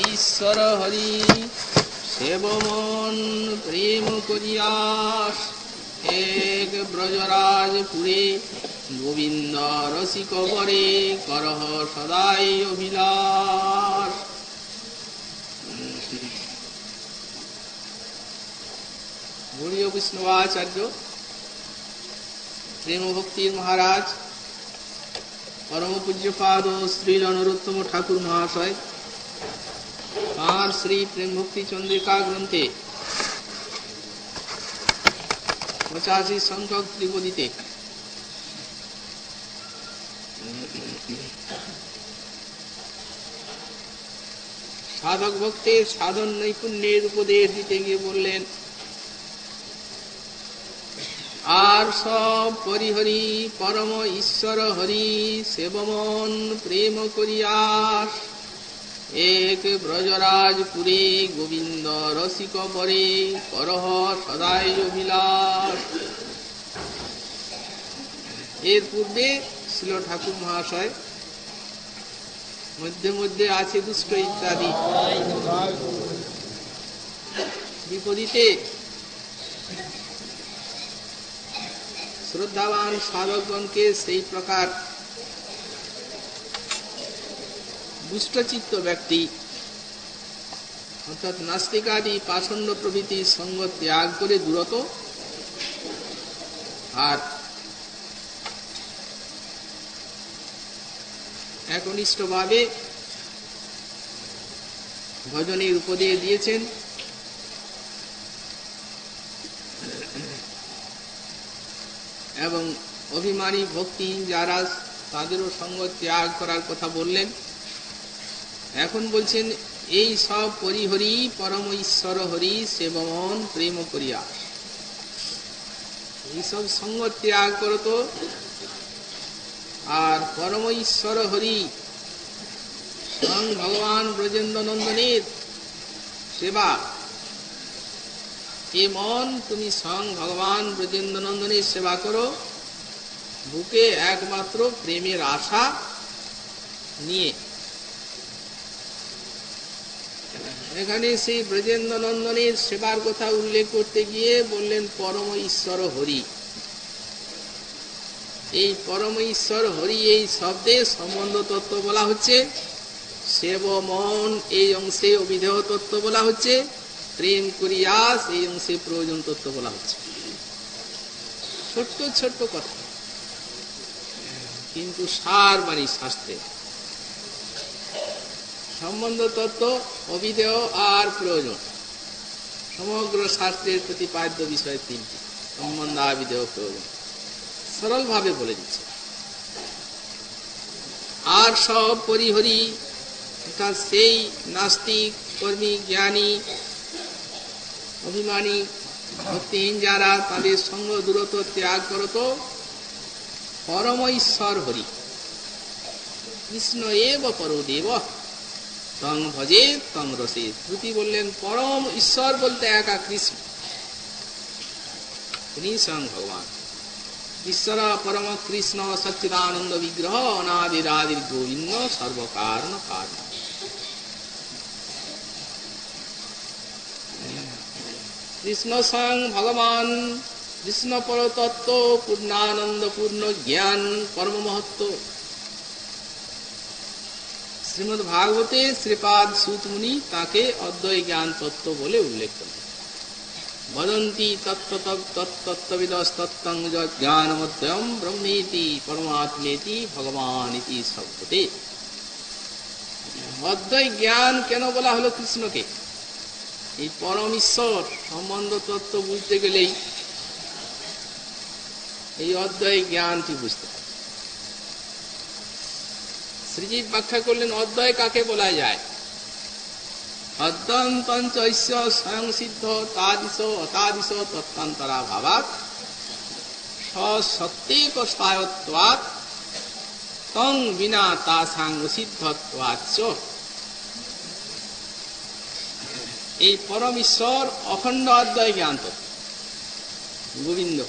ঈশ্বর হরি সেবমন প্রেম করিয়াস এক ব্রজরাজপুরে গোবিন্দ রসিক বরে করহ সদাই অভিলাষ। গৌড়ীয় বৈষ্ণবাচার্য প্রেম ভক্তির মহারাজ পরম পূজ্যপাদ শ্রীল নরোত্তম ঠাকুর মহাশয় তাঁর শ্রী প্রেম ভক্তি চন্দ্রিকা গ্রন্থে 85 সংখ্যক ত্রিপদীতে সাধক ভক্তের সাধন নৈপুণ্যের উপদেশ দিতে গিয়ে বললেন, আর সব পরিহরি পরম ঈশ্বর হরি সেবমন প্রেম করিয়াস এক ব্রজরাজপুরে গোবিন্দ রসিক বরে করহ সদাই অভিলাষ। এর পূর্বে ছিল ঠাকুর মহাশয় মধ্যে মধ্যে আছে দুষ্ট ইত্যাদি বিপরীতে শ্রদ্ধাবান সাধকগণকে সেই প্রকার দুষ্টচিত্ত ব্যক্তি অর্থাৎ নাস্তিকাদি পাষণ্ড প্রভৃতি সঙ্গ ত্যাগ করে দূরত আর একনিষ্ঠভাবে ভজনের উপদেশ দিয়েছেন। এবং অভিমানী ভক্তি যারা তাদেরও সঙ্গ ত্যাগ করার কথা বললেন। এখন বলছেন এই সব পরিহরি পরম ঈশ্বর হরি সেবমন প্রেম করিয়া এইসব সঙ্গ ত্যাগ করত আর পরম ঈশ্বর হরি স্বয়ং ভগবান ব্রজেন্দ্র নন্দনের সেবা এ মন তুমি স্বয়ং ভগবান ব্রজেন্দ্র নন্দনের সেবা করো বুকে একমাত্র প্রেমের আশা নিয়ে। এখানে সেই ব্রজেন্দ্র নন্দনের সেবার কথা উল্লেখ করতে গিয়ে বললেন পরম ঈশ্বর হরি। এই পরম ঈশ্বর হরি এই শব্দের সম্বন্ধ তত্ত্ব বলা হচ্ছে, সেব মন এই অংশে অভিধেয় তত্ত্ব বলা হচ্ছে, প্রেম করিয়াস এই অংশে প্রয়োজন তত্ত্ব বলা হচ্ছে। ছোট্ট ছোট্ট কথা কিন্তু সার বাণী শাস্ত্রে সম্বন্ধ তত্ত্ব অভিধেয় আর প্রয়োজন সমগ্র শাস্ত্রের প্রতিপাদ্য বিষয় তিনটি, সম্বন্ধাভিধেয় প্রয়োজন সরল ভাবে বলে দিচ্ছে। আর সব পরিহরি অর্থাৎ সেই নাস্তিক কর্মী জ্ঞানী অভিমানী ভক্তিহীন যারা তাদের সঙ্গ দূরত ত্যাগ করত পরম ঈশ্বর হরি কৃষ্ণ এব পরদেব তং ভজে তং রসে। শ্রুতি বললেন পরম ঈশ্বর বলতে একা কৃষ্ণ, তিনি স্বয়ং ভগবান। ঈশ্বর পরম কৃষ্ণ সচ্চিদানন্দ বিগ্রহ অনাদিরাদির গোবিন্দ সর্বকারণ কারণ। কৃষ্ণ স্বয়ং ভগবান, কৃষ্ণ পরতত্ত্ব, পূর্ণানন্দ, পূর্ণ জ্ঞান, পরম মহত্ব। শ্রীমদ্ ভাগবতে শ্রীপাদ সুত মুনি তাকে অদ্বৈ জ্ঞান তত্ত্ব বলে উল্লেখ করেন। বদন্তি তত্ত্ববিদস্তত্ত্বং জ্ঞানমদ্বয়ম ব্রহ্মেতি পরমাত্মেতি ভগবান ইতি শব্দতে। অদ্বৈ জ্ঞান কেন বলা হলো কৃষ্ণকে? এই পরম ঈশ্বর সম্বন্ধ তত্ত্ব বুঝতে গেলেই এই অদ্বৈ জ্ঞানটি বুঝতে হবে। শ্রীজীব ব্যাখ্যা করলেন অদ্বয় কাকে বলা যায়? অদ্বয়ন্তঞ্চ স্বয়ং সিদ্ধ তাদিশ অতাদিশ তত্ত্বান্তরা ভাবাৎ সত্যেক স্থায়ত্বাৎ তং বিনা তাসাং সিদ্ধত্বাচ্চ। এই পরম ঈশ্বর অখণ্ড অদ্বয় জ্ঞান তত্ত্ব গোবিন্দ।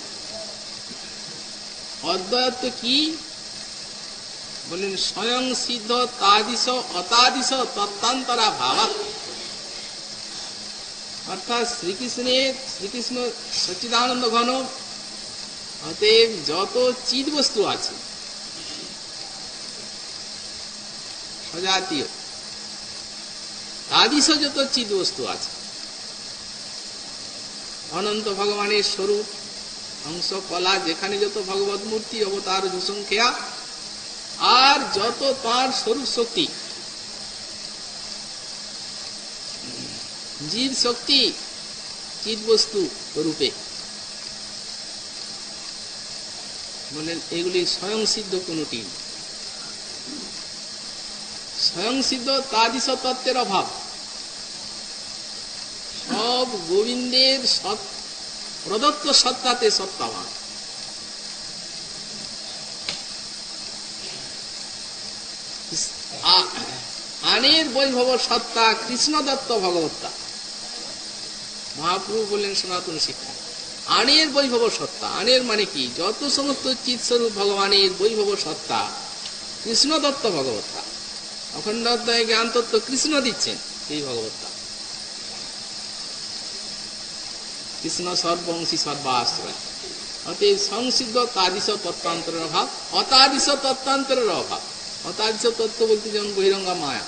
অদ্বয়ত্ব কি? বললেন স্বয়ং সিদ্ধ তাদিশ অতাদিশ তত্ত্বান্তরা ভাবা, অর্থাৎ শ্রীকৃষ্ণ সচ্চিদানন্দ ঘন, অতএব যত চিৎ বস্তু আছে সজাতীয় তাদিশ যত চিৎ বস্তু আছে, অনন্ত ভগবানের স্বরূপ অংশ কলা, যেখানে যত ভগবত মূর্তি অবতার সংখ্যা, আর যত তার স্বরূপ শক্তি, জীব শক্তি চিৎ বস্তু রূপে, বলেন এগুলি স্বয়ং সিদ্ধ কোনটি, স্বয়ং সিদ্ধ তাদিশ তত্ত্বের অভাব, সব গোবিন্দের প্রদত্ত সত্তাতে সত্তাবান। আনের বৈভব সত্তা কৃষ্ণ দত্ত ভগবত্তা, মহাপ্রভু বললেন সনাতন শিক্ষা, আনের বৈভব সত্তা। আনের মানে কি? যত সমস্ত চিৎ স্বরূপ ভগবানের বৈভব সত্তা কৃষ্ণ দত্ত ভগবত্তা। অখণ্ড অধ্যায়ে জ্ঞান তত্ত্ব কৃষ্ণ দিচ্ছেন এই ভগবত্তা। কৃষ্ণ সর্বংশী সর্বাশ্রয়, অতএব সংসিদ্ধ তাদিশ তত্ত্বান্তরের অভাব, অতাদিশ তত্ত্বান্তরের অভাব। অতাদিশ তত্ত্ব বলতে যেমন বহিরঙ্গা মায়া,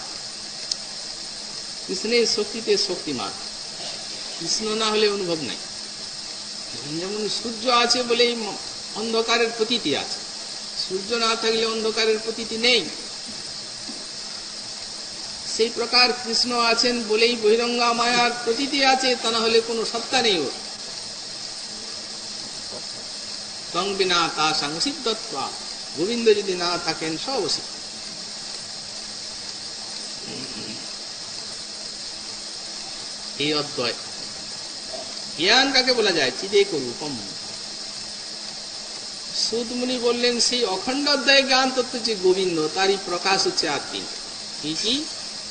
কৃষ্ণের শক্তিতে শক্তিমান, কৃষ্ণ না হলে অনুভব নাই। যেমন সূর্য আছে বলেই অন্ধকারের প্রতীতি আছে, সূর্য না থাকলে অন্ধকারের প্রতীতি নেই। সেই প্রকার কৃষ্ণ আছেন বলেই বহিরঙ্গা মায়ার প্রতীতি আছে, তা না হলে কোনো সত্তা নেই ওর। তং বিনা তা সংসিদ্ধত্বা, গোবিন্দ যদি না থাকেন সব অসিদ্ধ। এই অদ্বয় জ্ঞান কাকে বলা যায়? চিদে রূপম। সুত মুনি বললেন সেই অখণ্ড অধ্যায় জ্ঞান তত্ত্ব যে গোবিন্দ, তারই প্রকাশ হচ্ছে আর তিন কি?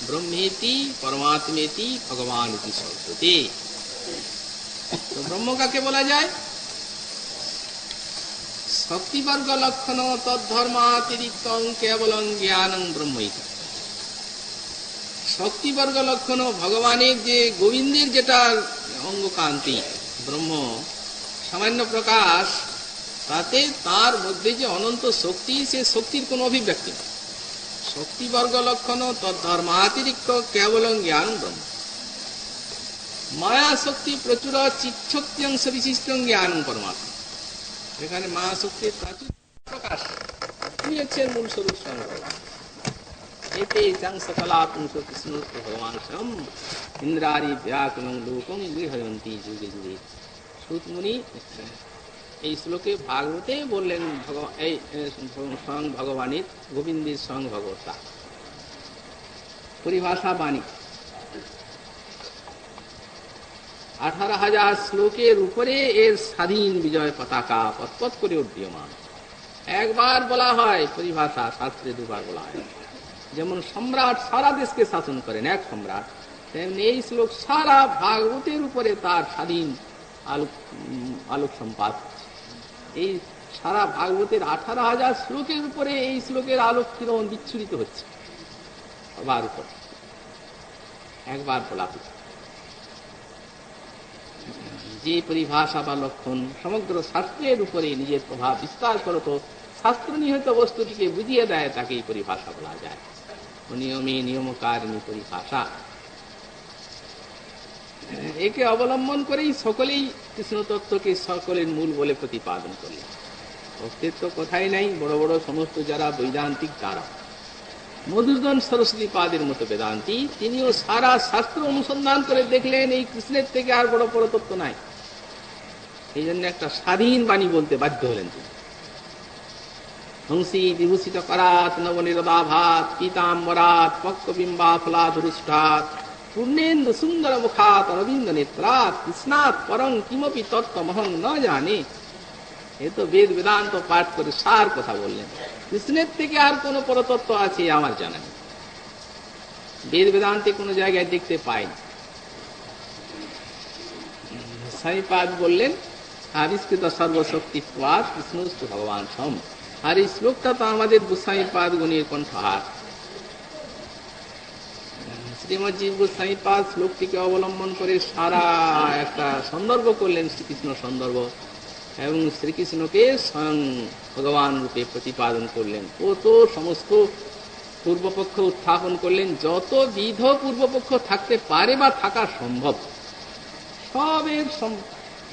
ব্রহ্মেতি পরমাত্মেতি ভগবান ইতি শব্দতে। তো ব্রহ্ম কাকে বলা যায়? শক্তিবর্গ লক্ষণ তদ্ধর্মাতিরিক্ত কেবলং জ্ঞানং ব্রহ্মইতি। শক্তিবর্গ লক্ষণ ভগবানের যে গোবিন্দের যেটা অঙ্গকান্তি ব্রহ্ম সামান্য প্রকাশ, তাতে তার মধ্যে যে অনন্ত শক্তি, সে শক্তির কোন অভিব্যক্তি নেই। শক্তিবর্গ লক্ষণ তদ্ধর্মাতিরিক্ত কেবলং জ্ঞানং ব্রহ্ম। মায়া শক্তি প্রচুর চিৎশক্তি অংশ বিশিষ্ট জ্ঞানং পরমাত্মা। এখানে মায়া শক্তির প্রাচুর প্রকাশ, তিনি হচ্ছেন মূল স্বরূপ স্বয়ং। এতে যাং সকলা পুংস কৃষ্ণ ভগবান স্বয়ং ইন্দ্রারি ব্যাকুলং লোকং গৃহয়ন্তি যুগে যুগে। সুত মুনি এই শ্লোকে ভাগবতে বললেন এই স্বয়ং ভগবানের, গোবিন্দের স্বয়ং ভগবত্তা। পরিভাষা বাণী 18,000 শ্লোকের উপরে এর স্বাধীন বিজয় পতাকা পতপত করে উড্ডীয়মান। একবার বলা হয় পরিভাষা, শাস্ত্রে দুবার বলা হয়। যেমন সম্রাট সারা দেশকে শাসন করেন এক সম্রাট, তেমনি এই শ্লোক সারা ভাগবতের উপরে তার স্বাধীন আলোক সম্পাদ। এই সারা ভাগবতের 18,000 শ্লোকের উপরে এই শ্লোকের আলোক কিরণ বিচ্ছুরিত হচ্ছে সবার উপর, একবার বলা হচ্ছে। যে পরিভাষা বা লক্ষণ সমগ্র শাস্ত্রের উপরে নিজের প্রভাব বিস্তার করত, শাস্ত্র নিহিত বস্তুটিকে বুঝিয়ে দেয়, তাকেই পরিভাষা বলা যায়। নিয়মে নিয়মকারিণী পরিভাষা, একে অবলম্বন করেই সকলেই কৃষ্ণ তত্ত্বকে সকলের মূল বলে প্রতিপাদন করলেন। ভক্তের তো কথাই নাই। বড় বড় সমস্ত যারা বৈদান্তিক, তারা মধুসূদন সরস্বতী পাদের মতো বেদান্তি, তিনিও সারা শাস্ত্র অনুসন্ধান করে দেখলেন এই কৃষ্ণের থেকে আর বড় পরতত্ত্ব নাই। এই জন্য একটা স্বাধীন বাণী বলতে বাধ্য হলেন তিনি। হংসী বিভূষিত করাত নবনিরদাভাত পীতাম্বরাত পক্কবিম্বা ফলাধুরুষ্ঠাত পূর্ণেন্দু সুন্দর মুখাত অরবিন্দ নেত্রাত কৃষ্ণাৎ পরং কিমপি তত্ত্বমহং ন জানে। এ তো বেদ বেদান্ত পাঠ করে সার কথা বললেন। কৃষ্ণের থেকে আর কোন পরতত্ত্ব আছে আমার জানা নেই, বেদ বেদান্তে কোনো জায়গায় দেখতে পাইনি। স্বামীপাদ বললেন আবিষ্কৃত সর্বশক্তিত্বাৎ কৃষ্ণস্তু ভগবান সম। আর এই শ্লোকটা তো আমাদের গোস্বামী পাদ গণের কণ্ঠহার। শ্রীমজ্জীব গোস্বামী পাদ শ্লোকটিকে অবলম্বন করে সারা একটা সন্দর্ভ করলেন, শ্রীকৃষ্ণ সন্দর্ভ, এবং শ্রীকৃষ্ণকে স্বয়ং ভগবান রূপে প্রতিপাদন করলেন। ও তো সমস্ত পূর্বপক্ষ উত্থাপন করলেন, যত বিধ পূর্বপক্ষ থাকতে পারে বা থাকা সম্ভব সবের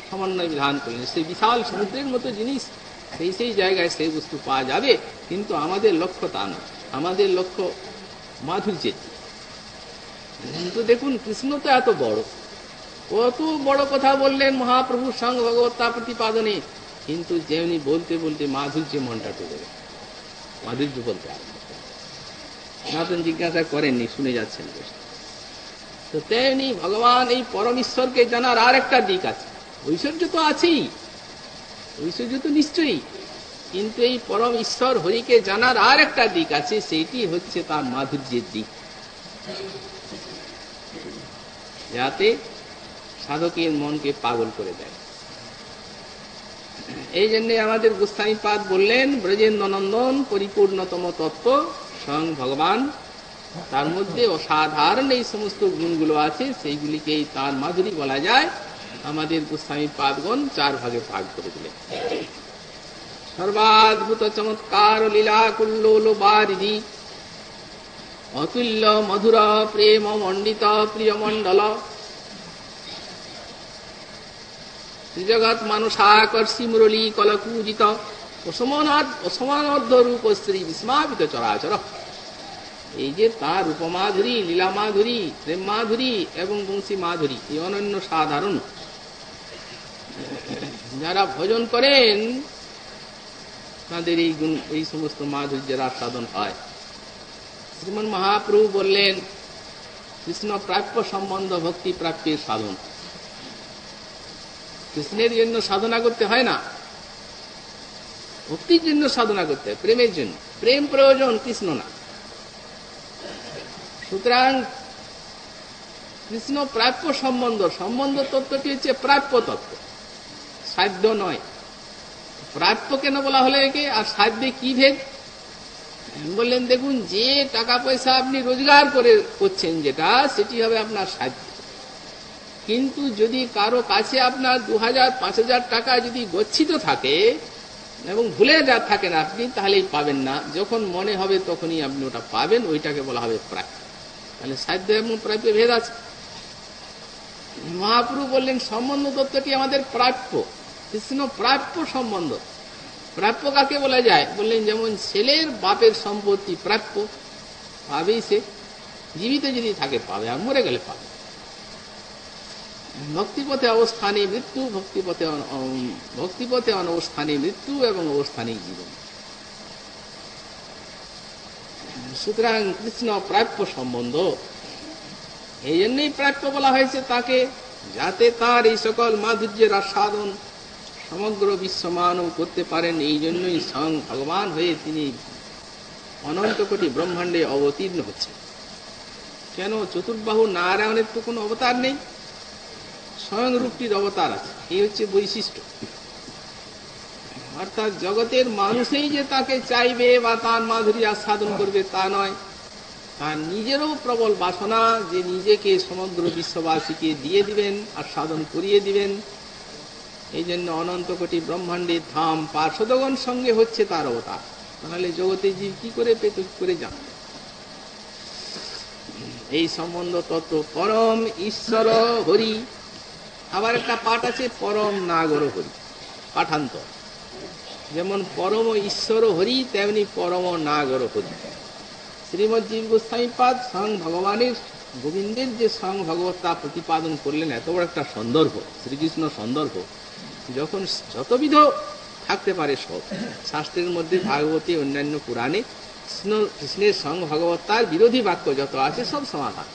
সমন্বয় বিধান করলেন। সেই বিশাল সমুদ্রের মতো জিনিস সেই জায়গায় সেই বস্তু পাওয়া যাবে, কিন্তু আমাদের লক্ষ্য তা নয়, আমাদের লক্ষ্য মাধুর্যের। কিন্তু দেখুন কৃষ্ণ তো এত বড়, কত বড় কথা বললেন মহাপ্রভু সঙ্গ ভগবত্তা প্রতিপাদনে, কিন্তু যেমনি বলতে বলতে মাধুর্য মনটা টেকে গেল, মাধুর্য বলতে আরম্ভ করলেন। সনাতন জিজ্ঞাসা করেননি, শুনে যাচ্ছেন। তো তেমনি ভগবান এই পরম ঈশ্বরকে জানার আর একটা দিক আছে। ঐশ্বর্য তো আছেই, ঐশ্বর্য তো নিশ্চয়ই, কিন্তু এই পরম ঈশ্বর হরিকে জানার আর একটা দিক আছে, সেইটি হচ্ছে তার মাধুর্যের দিক, যাতে সাধকের মনকে পাগল করে দেয়। এই জন্য আমাদের গোস্বামী পাদ বললেন, ব্রজেন্দ্র নন্দন পরিপূর্ণতম তত্ত্ব স্বয়ং ভগবান, তার মধ্যে অসাধারণ এই সমস্ত গুণগুলো আছে, সেইগুলিকেই তার মাধুরী বলা যায়। আমাদের গোস্বামী পাদগণ 4 ভাগে ভাগ করে দিলেন। সর্বাদ্ভুত চমৎকার লীলা কুল্লোল বারিধি, অতুল্য মধুর প্রেম মণ্ডিত প্রিয় মণ্ডল, শ্রীজগৎ মানুষাকর্ষি মুরলী কলকূজিত, অসমানদ্ধ রূপ শ্রী বিস্মাপিত চরাচর। এই যে তার রূপমাধুরী, লীলা মাধুরী, প্রেম মাধুরী এবং বংশী মাধুরী, এই অনন্য সাধারণ। যারা ভজন করেন তাদের এই গুণ, এই সমস্ত মাধুর্যের আস্বাদন হয়। শ্রীমন মহাপ্রভু বললেন, কৃষ্ণ প্রাপ্য সম্বন্ধ ভক্তি প্রাপ্তির সাধন। কৃষ্ণের জন্য সাধনা করতে হয় না, ভক্তির জন্য সাধনা করতে হয়, প্রেমের জন্য। প্রেম প্রয়োজন, কৃষ্ণ না। সুতরাং কৃষ্ণ প্রাপ্য সম্বন্ধ, সম্বন্ধ তত্ত্বটি হচ্ছে প্রাপ্য তত্ত্ব, সাধ্য নয়। প্রাপ্য কেন বলা হলো একে, আর সাধ্যে কি ভেদ? বললেন, দেখুন, যে টাকা পয়সা আপনি রোজগার করছেন যেটা, সেটি হবে আপনার সাধ্য। কিন্তু যদি কারো কাছে আপনার 2000-5000 টাকা যদি গচ্ছিত থাকে এবং ভুলে থাকেন আপনি, তাহলেই পাবেন না। যখন মনে হবে তখনই আপনি ওটা পাবেন, ওইটাকে বলা হবে প্রাপ্য। তাহলে সাধ্য এবং প্রাপ্য ভেদ আছে। মহাপ্রভু বললেন, সম্বন্ধ তত্ত্বটি আমাদের প্রাপ্য, কৃষ্ণ প্রাপ্য সম্বন্ধ। প্রাপ্য কাকে বলা যায়? বললেন, যেমন ছেলের বাপের সম্পত্তি প্রাপ্য, পাবেই সে, জীবিত যদি থাকে পাবে, আর মরে গেলে পাবে। ভক্তিপথে অবস্থানে মৃত্যু, ভক্তিপথে অনবস্থানে মৃত্যু এবং অবস্থানেই জীবন। সুতরাং কৃষ্ণ প্রাপ্য সম্বন্ধ, এই জন্যই প্রাপ্য বলা হয়েছে তাকে, যাতে তার এই সকল মাধুর্যের আস্বাদন সমগ্র বিশ্ব মানব করতে পারেন। এই জন্যই স্বয়ং ভগবান হয়ে তিনি অনন্ত কোটি ব্রহ্মাণ্ডে অবতীর্ণ হচ্ছেন। কেন? চতুর্বাহু নারায়ণের তো কোনো অবতার নেই, স্বয়ং রূপটির অবতার আছে। এই হচ্ছে বৈশিষ্ট্য। অর্থাৎ জগতের মানুষই যে তাকে চাইবে বা তার মাধুরী আস্বাদন করবে তা নয়, তার নিজেরও প্রবল বাসনা যে নিজেকে সমগ্র বিশ্ববাসীকে দিয়ে দিবেন, আস্বাদন করিয়ে দিবেন। এই জন্য অনন্ত কোটি ব্রহ্মাণ্ডের ধাম পার্শ্বদগণ সঙ্গে হচ্ছে তার অবতার, তাহলে জগতে জীব কি করে পেতে করে জানবে? এই সম্বন্ধ তত্ত্ব পরম ঈশ্বর হরি। আবার একটা পাঠ আছে, পরম নাগর হরি, পাঠান্তর। যেমন পরম ঈশ্বর হরি, তেমনি পরম নাগর হরি। শ্রীমজ্জীব গোস্বামী পাদ স্বয়ং ভগবানের, গোবিন্দের যে স্বয়ং ভগবত্তা প্রতিপাদন করলেন, এত বড় একটা সন্দর্ভ, শ্রীকৃষ্ণ সন্দর্ভ, যখন যতবিধ থাকতে পারে সব, শাস্ত্রের মধ্যে, ভাগবতী, অন্যান্য পুরাণে কৃষ্ণের স্বয়ং ভগবত্তার বিরোধী বাক্য যত আছে সব সমাধান।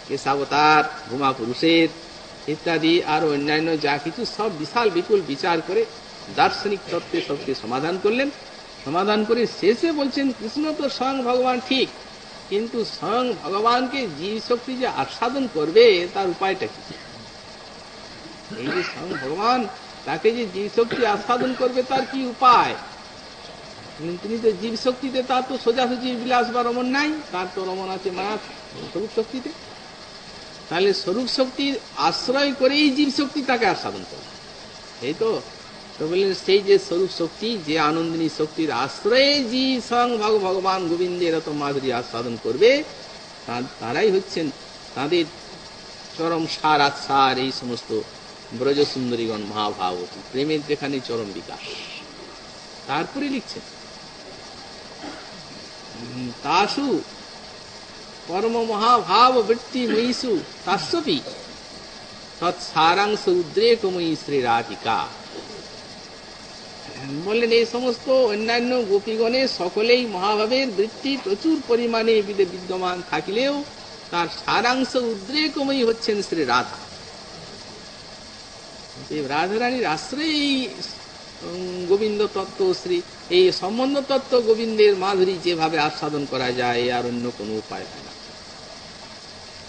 কেশাবতার, ভূমা পুরুষের ইত্যাদি আর অন্যান্য যা কিছু, সব বিশাল বিপুল বিচার করে দার্শনিক তত্ত্বে সবকে সমাধান করলেন। সমাধান করে শেষে বলছেন, কৃষ্ণ তো স্বয়ং ভগবান ঠিক, কিন্তু স্বয়ং ভগবানকে জীব শক্তি যে আস্বাদন করবে তার উপায়টা কি? এই যে স্বয়ং ভগবান তাকে যে জীব শক্তি আস্বাদন করবে তার কি উপায়? তিনি তো জীব শক্তিতে, তার তো সোজাসুজি বিলাস বা রমণ নাই, তার তো রমণ আছে মায়া স্বরূপ শক্তিতে। তাহলে স্বরূপ শক্তির আশ্রয় করেই জীব শক্তি তাকে আস্বাদন করবে, এই তো। তো বললেন সেই যে স্বরূপ শক্তি, যে আনন্দিনী শক্তির আশ্রয়ে জীব স্বয়ং ভগবান গোবিন্দের এত মাধুরী আস্বাদন করবে, তারাই হচ্ছেন তাদের চরম সার আচ্ছার এই সমস্ত ব্রজ সুন্দরীগণ মহাভাবতী, প্রেমের যেখানে চরম বিকাশ। তারপরে লিখছেন তাসু পরম মহাভাব বৃত্তি ময়ীষু তাস্বপি তৎসারাংশ উদ্রেকময়ী শ্রী রাধিকা। বললেন এই সমস্ত অন্যান্য গোপীগণের সকলেই মহাভাবের বৃত্তি প্রচুর পরিমাণে বিদ্যমান থাকিলেও তার সারাংশ উদ্রেকময়ী হচ্ছেন শ্রী রাধা। রাধারানীর আশ্রয়ে গোবিন্দ তত্ত্ব, শ্রী এই সম্বন্ধ তত্ত্ব গোবিন্দের মাধুরী যেভাবে আস্বাদন করা যায় আর অন্য কোনো উপায় হয় না,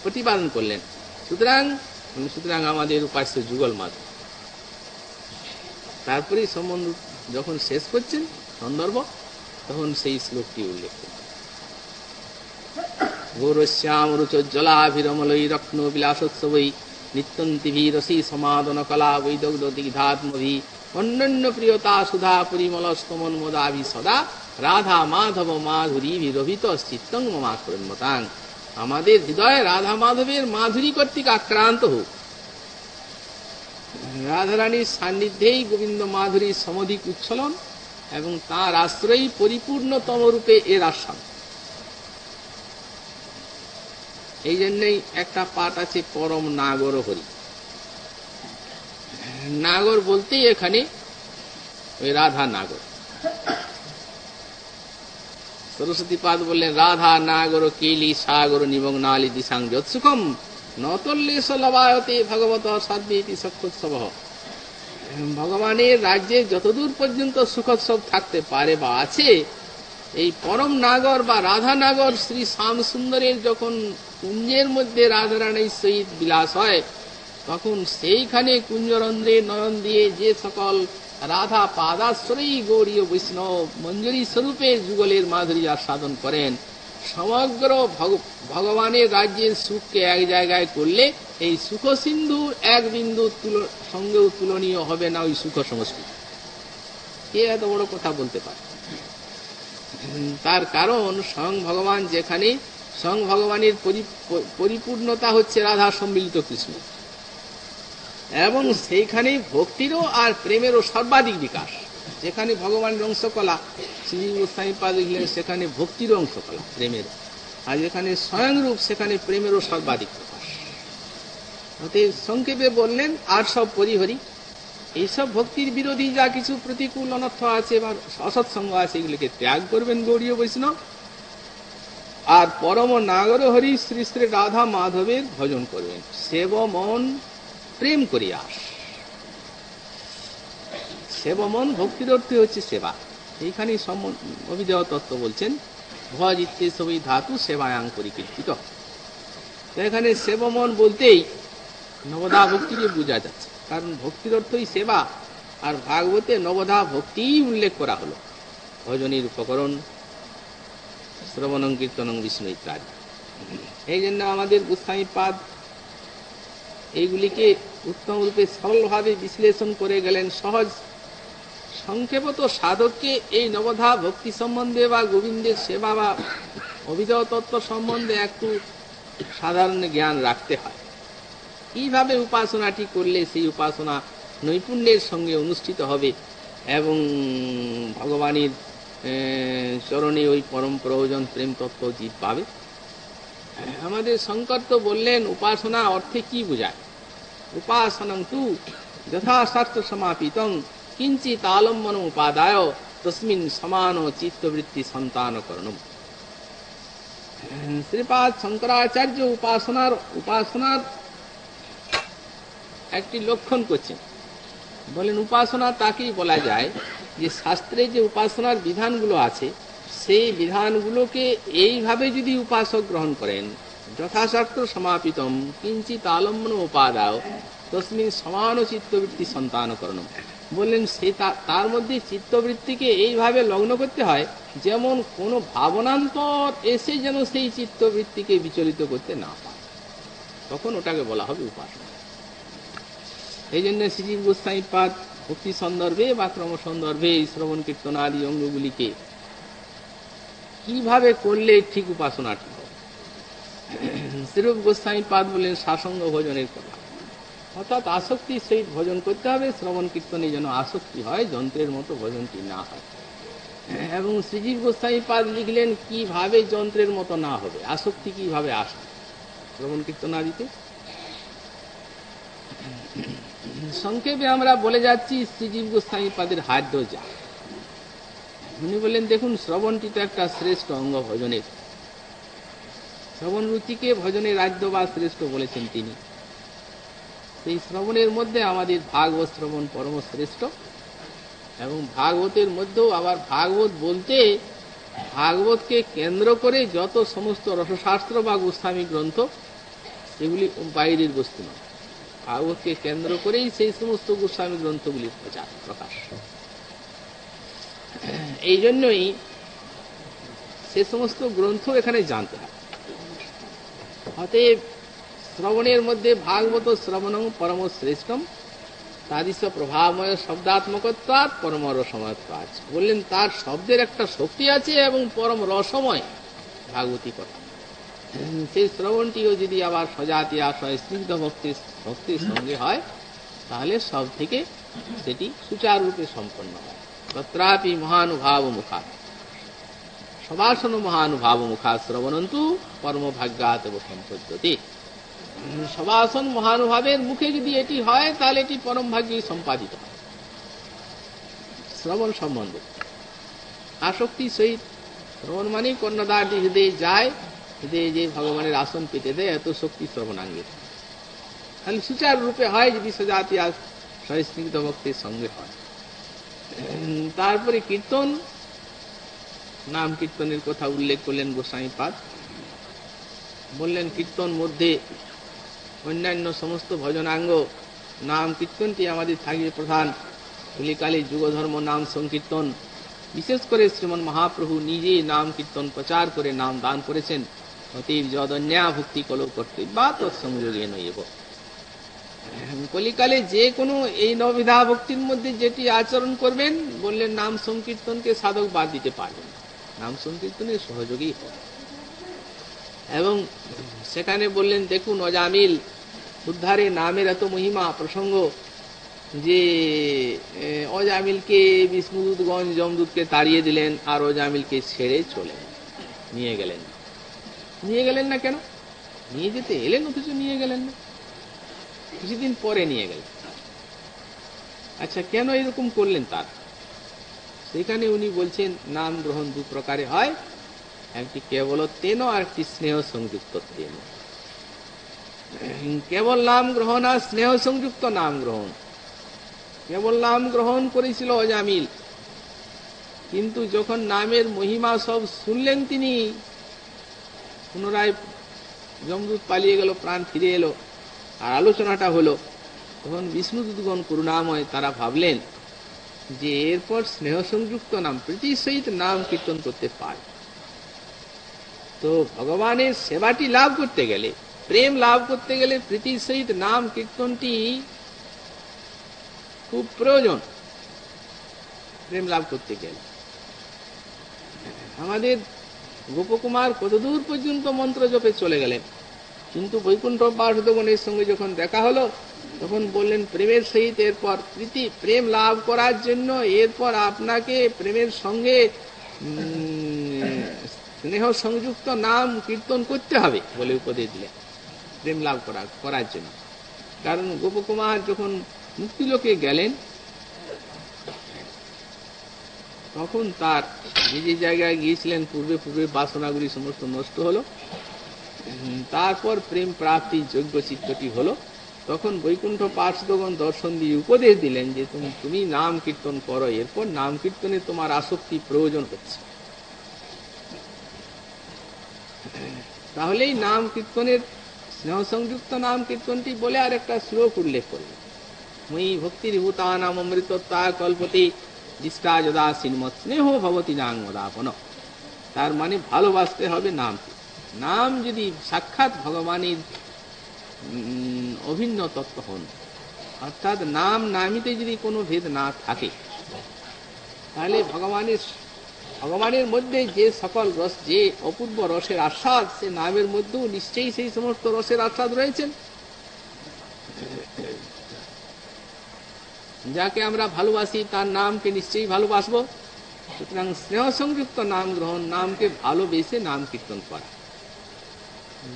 প্রতিপাদন করলেন। সুতরাং আমাদের উপাস্য যুগল মাধব। তারপরে সম্বন্ধ যখন শেষ করছেন সন্দর্ভ, তখন সেই শ্লোকটি উল্লেখ করছেন গৌরশ্যাম রুচোজ্জ্বলাভিরমলই রত্ন বিলাসোৎসবৈ নিত্যন্তিভি রসি সমাদন কলা বৈদগ্ধ দিগ্ধাত্মভি অন্যান্য প্রিয়তা সুধা পরিমল স্তমন মোদাভি সদা রাধা মাধব মাধুরী বিরভিত চিত্তং মমাকরণ্যতাং। আমাদের হৃদয়ে রাধা মাধবের মাধুরী কর্তৃক আক্রান্ত হোক। রাধারানীর সান্নিধ্যেই গোবিন্দ মাধুরীর সমধিক উচ্ছলন এবং তাঁর আশ্রয়ই পরিপূর্ণতম রূপে এর আস্বাদ। এই জন্যই একটা পাঠ আছে পরম নাগর হরি। নাগর বলতেই এখানে ওই রাধা নাগর। সরস্বতী পাদ বললেন রাধা নাগর কেলি সাগর নিমগ্নালি দিশাং যৎসুখম নতল্লেশ লবায়তে ভগবত সদ্বেতি সক্ষোৎসব। ভগবানের রাজ্যে যতদূর পর্যন্ত সুখোৎসব থাকতে পারে বা আছে, এই পরম নাগর বা রাধা নাগর শ্রী শ্যাম সুন্দরের যখন কুঞ্জের মধ্যে রাধারানীর সহিত বিলাস হয়, তখন সেইখানে কুঞ্জরন্ধ্রে নয়ন দিয়ে যে সকল রাধা পাদাশ্রয়ী গৌরীয় বৈষ্ণব মঞ্জুরি স্বরূপে যুগলের মাধুরী আস্বাদন করেন, সমগ্র ভগবানের রাজ্যের সুখকে এক জায়গায় করলে এই সুখ সিন্ধু এক বিন্দু সঙ্গেও তুলনীয় হবে না ওই সুখ সংস্কৃতি। কে এত বড় কথা বলতে পারে? তার কারণ স্বয়ং ভগবান যেখানে, স্বয়ং ভগবানের পরিপূর্ণতা হচ্ছে রাধা সম্মিলিত কৃষ্ণ, এবং সেইখানে ভক্তিরও আর প্রেমেরও সর্বাধিক বিকাশ। যেখানে ভগবানের অংশকলা শ্রী গোস্বামী পাদ লিখলেন, সেখানে ভক্তির অংশকলা প্রেমের, আর যেখানে স্বয়ংরূপ সেখানে প্রেমেরও সর্বাধিক প্রকাশ। সংক্ষেপে বললেন আর সব পরিহরি। এইসব ভক্তির বিরোধী যা কিছু প্রতিকূল অনর্থ আছে বা অসৎসঙ্গ আছে, এগুলিকে ত্যাগ করবেন গৌরীয় বৈষ্ণব, আর পরম নাগর হরি শ্রী শ্রী রাধা মাধবের ভজন করবেন। সেব মন প্রেম করিয়াস। সেব মন ভক্তির অর্থে হচ্ছে সেবা। এইখানে অভিদেহ তত্ত্ব বলছেন ভজ ইত্যে সবই ধাতু সেবায়াং পরিকীর্তিত। এখানে সেব মন বলতেই নবধা ভক্তিকে বোঝা যাচ্ছে, কারণ ভক্তির অর্থই সেবা, আর ভাগবতে নবধা ভক্তি উল্লেখ করা হলো, ভজনের উপকরণ শ্রবণং কীর্তনং বিষ্ণু ইত্যাদি। এই জন্য আমাদের গোস্বামী পাদ এইগুলিকে উত্তম রূপে সরলভাবে বিশ্লেষণ করে গেলেন। সহজ সংক্ষেপত সাধককে এই নবধা ভক্তি সম্বন্ধে বা গোবিন্দের সেবা বা অভিধেয় তত্ত্ব সম্বন্ধে একটু সাধারণ জ্ঞান রাখতে হয়। কিভাবে উপাসনাটি করলে সেই উপাসনা নৈপুণ্যের সঙ্গে অনুষ্ঠিত হবে এবং ভগবানের চরণে ওই পরম প্রয়োজন প্রেম তত্ত্ব জীব পাবে। আমাদের শঙ্কর তো বললেন উপাসনা অর্থে কি বোঝায়। উপাসনং তু যথাশাস্ত্র সমাপিতং কিঞ্চিত আলম্বন উপাদায় তস্মিন সমান চিত্তবৃত্তি সন্তানকরণম। শ্রীপাদ শঙ্করাচার্য উপাসনার একটি লক্ষণ করছেন। বলেন উপাসনা তাকেই বলা যায় যে শাস্ত্রে যে উপাসনার বিধানগুলো আছে, সেই বিধানগুলোকে এইভাবে যদি উপাসক গ্রহণ করেন, যথাশাস্ত্র সমাপিতম কিঞ্চিত আলম্বন উপাদায় তস্মিন সমান চিত্তবৃত্তি সন্তানকরণম, বললেন সেই তার মধ্যে চিত্তবৃত্তিকে এইভাবে লগ্ন করতে হয় যেমন কোনো ভাবনান্তর এসে যেন সেই চিত্তবৃত্তিকে বিচলিত করতে না পারে, তখন ওটাকে বলা হবে উপাসনা। এই জন্য শ্রীজীব গোস্বামী পাদ ভক্তি সন্দর্ভে বা ক্রম সন্দর্ভে এই শ্রবণ কীর্তন আদি অঙ্গগুলিকে কিভাবে করলে ঠিক উপাসনা ঠিক হবে। শ্রীরূপ গোস্বামী পাদ বললেন সাসঙ্গ ভোজনের কথা, অর্থাৎ আসক্তির সহিত ভজন করতে হবে। শ্রবণ কীর্তনে যেন আসক্তি হয়, যন্ত্রের মতো ভজনটি না হয়। এবং শ্রীজীব গোস্বামী পাদ লিখলেন কিভাবে যন্ত্রের মতো না হবে, আসক্তি কিভাবে আসবে শ্রবণ কীর্তন আদিতে। সংক্ষেপে আমরা বলে যাচ্ছি শ্রীজীব গোস্বামী পাদের হাদ্য যা। উনি বললেন দেখুন, শ্রবণটি তো একটা শ্রেষ্ঠ অঙ্গ ভজনের। শ্রবণ রুচিকে ভজনের রাজ্য বা শ্রেষ্ঠ বলেছেন তিনি। সেই শ্রবণের মধ্যে আমাদের ভাগবত শ্রবণ পরম শ্রেষ্ঠ, এবং ভাগবতের মধ্যেও আবার ভাগবত বলতে ভাগবতকে কেন্দ্র করে যত সমস্ত রসশাস্ত্র বা গোস্বামী গ্রন্থ এগুলি বাইরের বস্তু নয়, ভাগবতকে কেন্দ্র করেই সেই সমস্ত গোস্বামী গ্রন্থগুলির প্রকাশ। এই জন্যই সে সমস্ত গ্রন্থ এখানে জানতে হয়। অতএব শ্রবণের মধ্যে ভাগবত শ্রবণং পরম শ্রেষ্ঠম তাদিশ প্রভাবময় শব্দাত্মকত্বাৎ পরম রসময়ত্বাৎ। বললেন তার শব্দের একটা শক্তি আছে এবং পরম রসময় ভাগবতী কথা। সেই শ্রবণটিও যদি আবার সজাতি আশয় স্নিগ্ধ ভক্তির সঙ্গে হয় তাহলে সব থেকে সেটি সুচারুরূপে সম্পন্ন হয়। তত্রাপি মহানুভাব মুখা সবাসন মহানুভাব মুখা শ্রবণন্তু পরম ভাগ্যাৎ সম্পদ্যতে। সবাসন মহানুভাবের মুখে যদি এটি হয় তাহলে এটি পরম ভাগ্যে সম্পাদিত হয়। শ্রবণ সম্বন্ধে আসক্তি সহিত শ্রবণ মানে কর্ণদার হৃদয়ে যায়, হৃদয়ে যে ভগবানের আসন পেতে দেয়, এত শক্তি শ্রবণাঙ্গে তাহলে সুচারু রূপে হয় যদি সজাতি সহিষ্ণুত ভক্তির সঙ্গে হয়। তারপরে কীর্তন, নাম কীর্তনের কথা উল্লেখ করলেন গোস্বামী পাদ। বললেন কীর্তন মধ্যে অন্যান্য সমস্ত ভজনাঙ্গ নাম কীর্তনটি আমাদের থাকবে প্রধান। কলিকালে যুগধর্ম নাম সংকীর্তন, বিশেষ করে শ্রীমন মহাপ্রভু নিজে নাম কীর্তন প্রচার করে নাম দান করেছেন। অতীব যদন্যা ভক্তি কল কর্তব্যা তৎসংযোগে নৈব। কলিকালে যে কোনো এই নবিধা ভক্তির মধ্যে যেটি আচরণ করবেন, বললেন নাম সংকীর্তনকে সাধক বাদ দিতে পারবেন, নাম সংকীর্তনের সহযোগী হয়। এবং সেখানে বললেন দেখুন অজামিল উদ্ধারে নামের এত মহিমা প্রসঙ্গ যে অজামিলকে বিষ্ণুদূতগণ যমদূতকে তাড়িয়ে দিলেন আর অজামিলকে ছেড়ে চলে নিয়ে গেলেন। নিয়ে গেলেন না কেন? নিয়ে যেতে এলেন অথচ নিয়ে গেলেন না, কিছুদিন পরে নিয়ে গেলেন। আচ্ছা, কেন এরকম করলেন? তার সেখানে উনি বলছেন নাম গ্রহণ দু প্রকারে হয়, একটি কেবলত্বেন আর একটি স্নেহ সংযুক্তত্বেন। কেবল নাম গ্রহণ আর স্নেহ সংযুক্ত নাম গ্রহণ। কেবল নাম গ্রহণ করেছিল অজামিল, কিন্তু যখন নামের মহিমা সব শুনলেন তিনি, পুনরায় যমদূত পালিয়ে গেল, প্রাণ ফিরে এলো আর আলোচনাটা হলো, তখন বিষ্ণুদূতগণ করুণাময়, তারা ভাবলেন যে এরপর স্নেহ সংযুক্ত নাম প্রীতির সহিত নাম কীর্তন করতে পারে। তো ভগবানের সেবাটি লাভ করতে গেলে, প্রেম লাভ করতে গেলে প্রীতির সহিত নাম কীর্তনটি খুব প্রয়োজন। প্রেম লাভ করতে গেলে আমাদের গোপকুমার কতদূর পর্যন্ত মন্ত্র জপে চলে গেলেন, কিন্তু বৈকুণ্ঠ পার্ষদগণের সঙ্গে যখন দেখা হলো তখন বললেন প্রেমের সহিত এরপর প্রেম লাভ করার জন্য এরপর আপনাকে প্রেমের সঙ্গে স্নেহ সংযুক্ত নাম কীর্তন করতে হবে বলে উপদেশ দিলেন প্রেম লাভ করার জন্য। কারণ গোপকুমার যখন মুক্তিলোকে গেলেন তখন তার যে জায়গায় গিয়েছিলেন পূর্বে বাসনাগুলি সমস্ত নষ্ট হলো, তারপর প্রেম প্রাপ্তির যোগ্য চিত্তটি হলো। তখন বৈকুণ্ঠ পার্ষদগণ দর্শন দিয়ে উপদেশ দিলেন যে তুমি নাম কীর্তন করো, এরপর নাম কীর্তনে তোমার আসক্তি প্রয়োজন হচ্ছে। তাহলেই নাম কীর্তনের স্নেহ সংযুক্ত নাম কীর্তনটি বলে আর একটা শ্লোক উল্লেখ করলেন। ময়ি ভক্তির্ভূতানাম অমৃতত্বা কল্পতে দৃষ্টা যদা শ্রীমৎ স্নেহ ভবতি নাঙ্গদাপন। তার মানে ভালোবাসতে হবে নামকে। নাম যদি সাক্ষাৎ ভগবানের অভিন্ন তত্ত্ব হন, অর্থাৎ নাম নামিতে যদি কোনো ভেদ না থাকে, তাহলে ভগবানের মধ্যে যে সকল রস, যে অপূর্ব রসের আস্বাদ, সে নামের মধ্যেও নিশ্চয়ই সেই সমস্ত রসের আস্বাদ রয়েছেন। যাকে আমরা ভালোবাসি তার নামকে নিশ্চয়ই ভালোবাসবো। সুতরাং স্নেহ সংযুক্ত নাম গ্রহণ, নামকে ভালোবেসে নাম কীর্তন করা।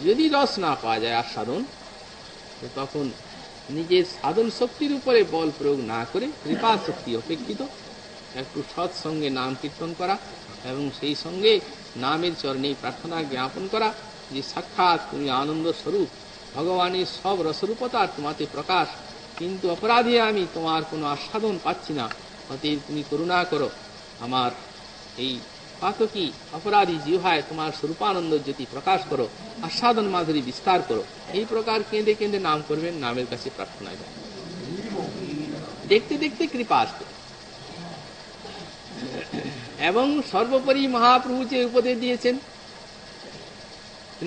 যদি রস না পাওয়া যায় আস্বাদন, তখন নিজের সাধন শক্তির উপরে বল প্রয়োগ না করে কৃপা শক্তি অপেক্ষিত একটু সৎসঙ্গে নাম কীর্তন করা এবং সেই সঙ্গে নামের চরণে প্রার্থনা জ্ঞাপন করা যে সাক্ষাৎ তুমি আনন্দ স্বরূপ, ভগবানের সব রসরূপতার তোমাতে প্রকাশ, কিন্তু অপরাধী আমি, তোমার কোনো আস্বাদন পাচ্ছি না, অতএব তুমি করুণা করো, আমার এই পাতকী অপরাধী জিহ্বায় তোমার স্বরূপানন্দ জ্যোতি প্রকাশ করো, আস্বাদন মাধুরী বিস্তার করো। এই প্রকার কেঁদে কেঁদে নাম করবেন, নামের কাছে প্রার্থনা যায়। দেখতে দেখতে কৃপা আসবে। এবং সর্বোপরি মহাপ্রভু যে উপদেশ দিয়েছেন,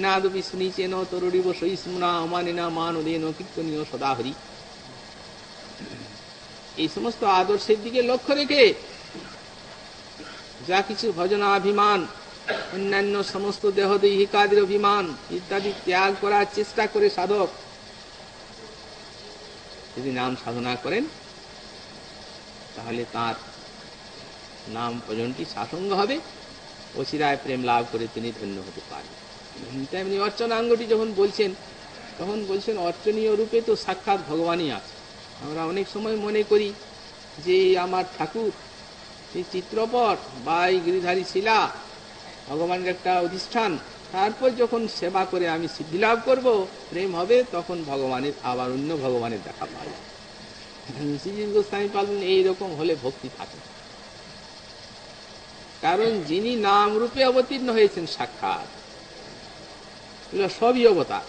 নাদপি শুনিছেন তরুরিব সহিষ্ণুনা অমানিনা মানদেন কীর্তনীয় সদাহরি, এই সমস্ত আদর্শের দিকে লক্ষ্য রেখে যা কিছু ভজনাভিমান, অন্যান্য সমস্ত দেহদৈহিকাদের অভিমান ইত্যাদি ত্যাগ করার চেষ্টা করে সাধক যদি নাম সাধনা করেন, তাহলে তার নাম ভজনটি সাসঙ্গ হবে, অচিরায় প্রেম লাভ করে তিনি ধন্য হতে পারেন। তেমনি অর্চনাঙ্গটি যখন বলছেন, তখন বলছেন অর্চনীয় রূপে তো সাক্ষাৎ ভগবানই আছে। আমরা অনেক সময় মনে করি যে আমার ঠাকুর, এই চিত্রপট বা এই গিরিধারী শিলা ভগবানের একটা অধিষ্ঠান, তারপর যখন সেবা করে আমি সিদ্ধি লাভ করবো, প্রেম হবে, তখন ভগবানের আবার অন্য ভগবানের দেখা পাবে। শ্রীজীব গোস্বামী পালন এইরকম হলে ভক্তি থাকে। কারণ যিনি নাম রূপে অবতীর্ণ হয়েছেন সাক্ষাৎ, সবই অবতার,